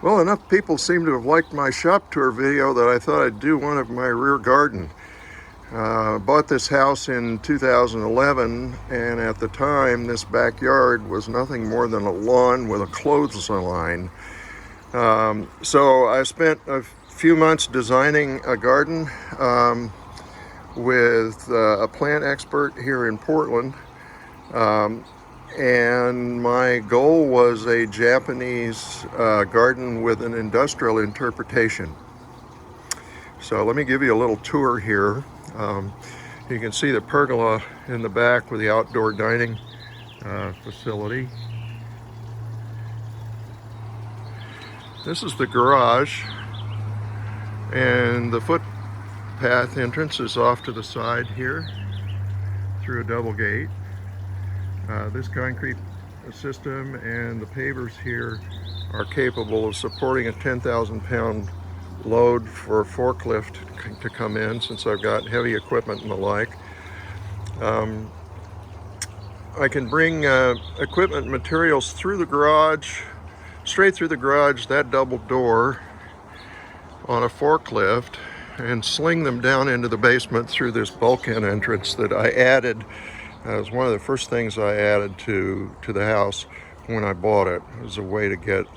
Well, enough people seem to have liked my shop tour video that I thought I'd do one of my rear garden. Bought this house in 2011, and at the time this backyard was nothing more than a lawn with a clothesline. So I spent a few months designing a garden with a plant expert here in Portland. And my goal was a Japanese garden with an industrial interpretation. So let me give you a little tour here. You can see the pergola in the back with the outdoor dining facility. This is the garage, and the footpath entrance is off to the side here through a double gate. This concrete system and the pavers here are capable of supporting a 10,000 pound load for a forklift to come in, since I've got heavy equipment and the like. I can bring equipment and materials through the garage, straight through the garage, that double door, on a forklift, and sling them down into the basement through this bulkhead entrance that I added. It was one of the first things I added to the house when I bought it. It was a way to get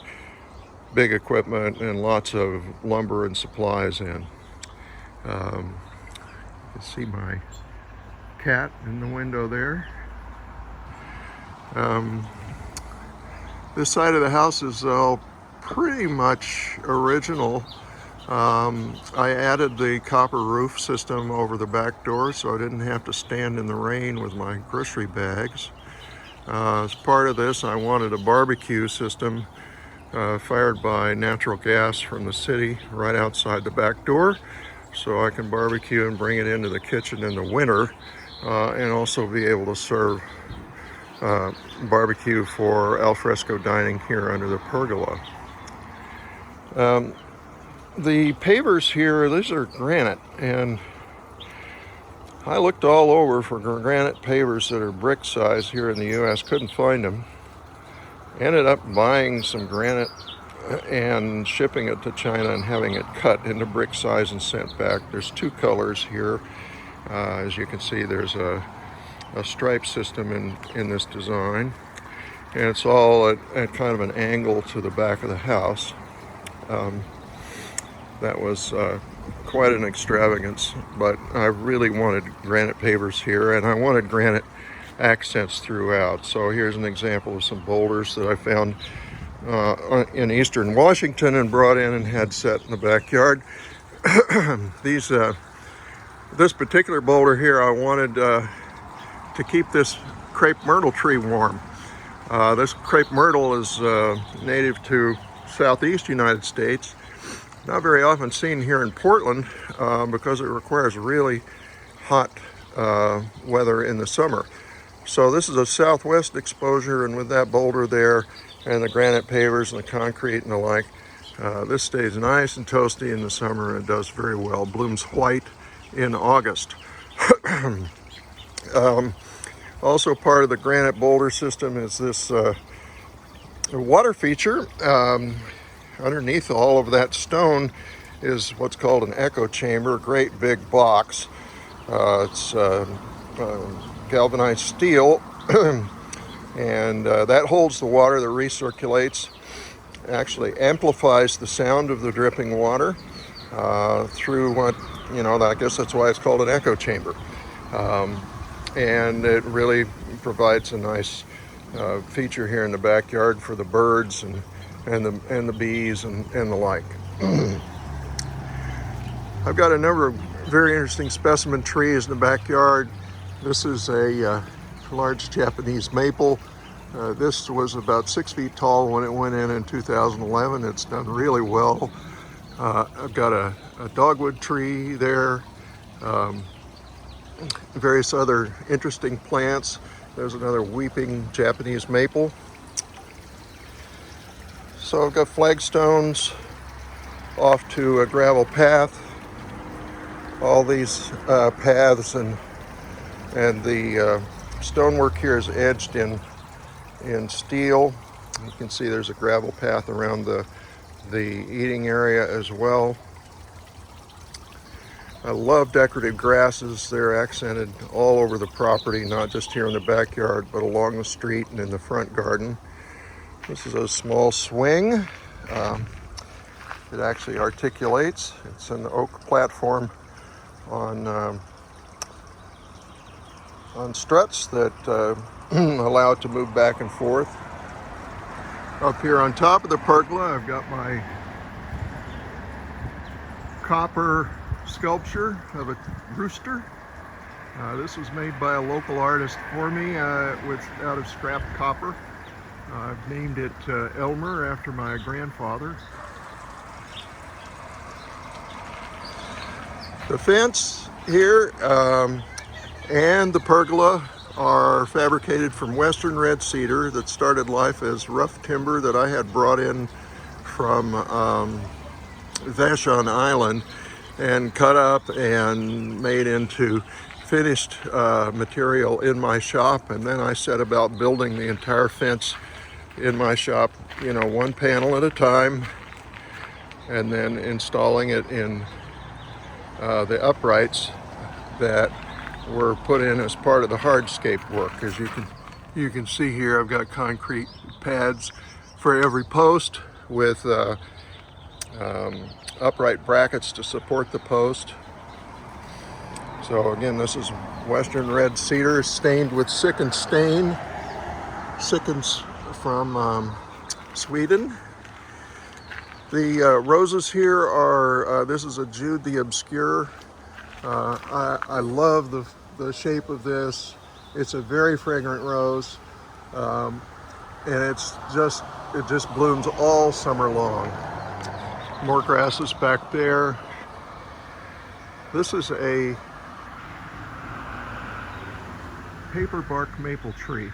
big equipment and lots of lumber and supplies in. You can see my cat in the window there. This side of the house is pretty much original. I added the copper roof system over the back door so I didn't have to stand in the rain with my grocery bags. As part of this, I wanted a barbecue system fired by natural gas from the city right outside the back door, so I can barbecue and bring it into the kitchen in the winter, and also be able to serve barbecue for alfresco dining here under the pergola. The pavers here, these are granite, and I looked all over for granite pavers that are brick size here in the US, couldn't find them. Ended up buying some granite and shipping it to China and having it cut into brick size and sent back. There's two colors here. As you can see, there's a stripe system in this design, and it's all at kind of an angle to the back of the house. That was quite an extravagance, but I really wanted granite pavers here, and I wanted granite accents throughout. So here's an example of some boulders that I found in eastern Washington and brought in and had set in the backyard. This particular boulder here, I wanted to keep this crepe myrtle tree warm. This crepe myrtle is native to southeast United States. Not very often seen here in Portland because it requires really hot weather in the summer. So this is a southwest exposure, and with that boulder there and the granite pavers and the concrete and the like, this stays nice and toasty in the summer and does very well. Blooms white in August. Also part of the granite boulder system is this water feature. Underneath all of that stone is what's called an echo chamber, a great big box. It's galvanized steel, and that holds the water that recirculates, actually amplifies the sound of the dripping water through what, I guess that's why it's called an echo chamber. And it really provides a nice feature here in the backyard for the birds and the bees and the like. I've got a number of very interesting specimen trees in the backyard. This is a large Japanese maple. This was about 6 feet tall when it went in 2011. It's done really well. I've got a dogwood tree there, various other interesting plants. There's another weeping Japanese maple. So I've got flagstones off to a gravel path. All these paths and the stonework here is edged in steel. You can see there's a gravel path around the the eating area as well. I love decorative grasses. They're accented all over the property, not just here in the backyard, but along the street and in the front garden. This is a small swing. It actually articulates. It's an oak platform on struts that allow it to move back and forth. Up here on top of the pergola, I've got my copper sculpture of a rooster. This was made by a local artist for me out of scrap copper. I've named it Elmer after my grandfather. The fence here and the pergola are fabricated from western red cedar that started life as rough timber that I had brought in from Vashon Island and cut up and made into finished material in my shop. And then I set about building the entire fence in my shop, you know, one panel at a time, and then installing it in the uprights that were put in as part of the hardscape work. As you can see here, I've got concrete pads for every post with upright brackets to support the post. So again, this is western red cedar stained with Sicken stain. Sicken's from Sweden. The roses here are, this is a Jude the Obscure. I love the shape of this. It's a very fragrant rose, and it just blooms all summer long. More grasses back there. This is a paper bark maple tree,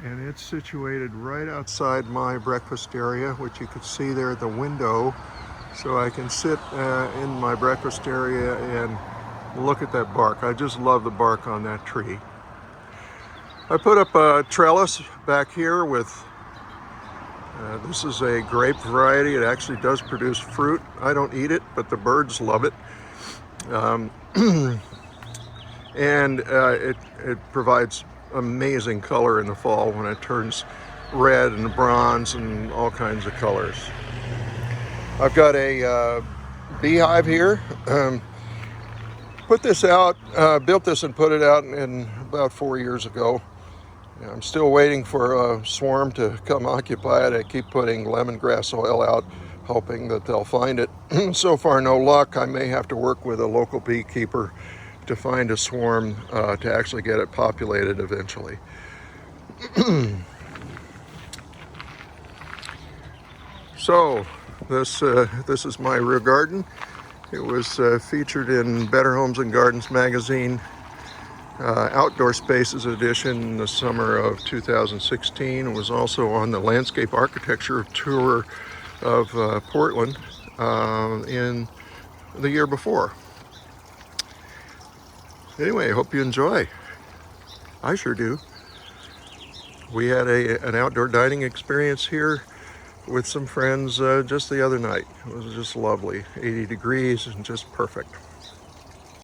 and it's situated right outside my breakfast area, which you can see there at the window. So I can sit in my breakfast area and look at that bark. I just love the bark on that tree. I put up a trellis back here with, this is a grape variety. It actually does produce fruit. I don't eat it, but the birds love it. And it provides amazing color in the fall when it turns red and bronze and all kinds of colors. I've got a beehive here. Put this out, built this and put it out in about 4 years ago. I'm still waiting for a swarm to come occupy it. I keep putting lemongrass oil out, hoping that they'll find it. So far, no luck. I may have to work with a local beekeeper to find a swarm to actually get it populated eventually. So this is my rear garden. It was featured in Better Homes and Gardens magazine Outdoor Spaces edition in the summer of 2016. It was also on the landscape architecture tour of Portland in the year before. Anyway, I hope you enjoy. I sure do. We had an outdoor dining experience here with some friends just the other night. It was just lovely. 80 degrees and just perfect.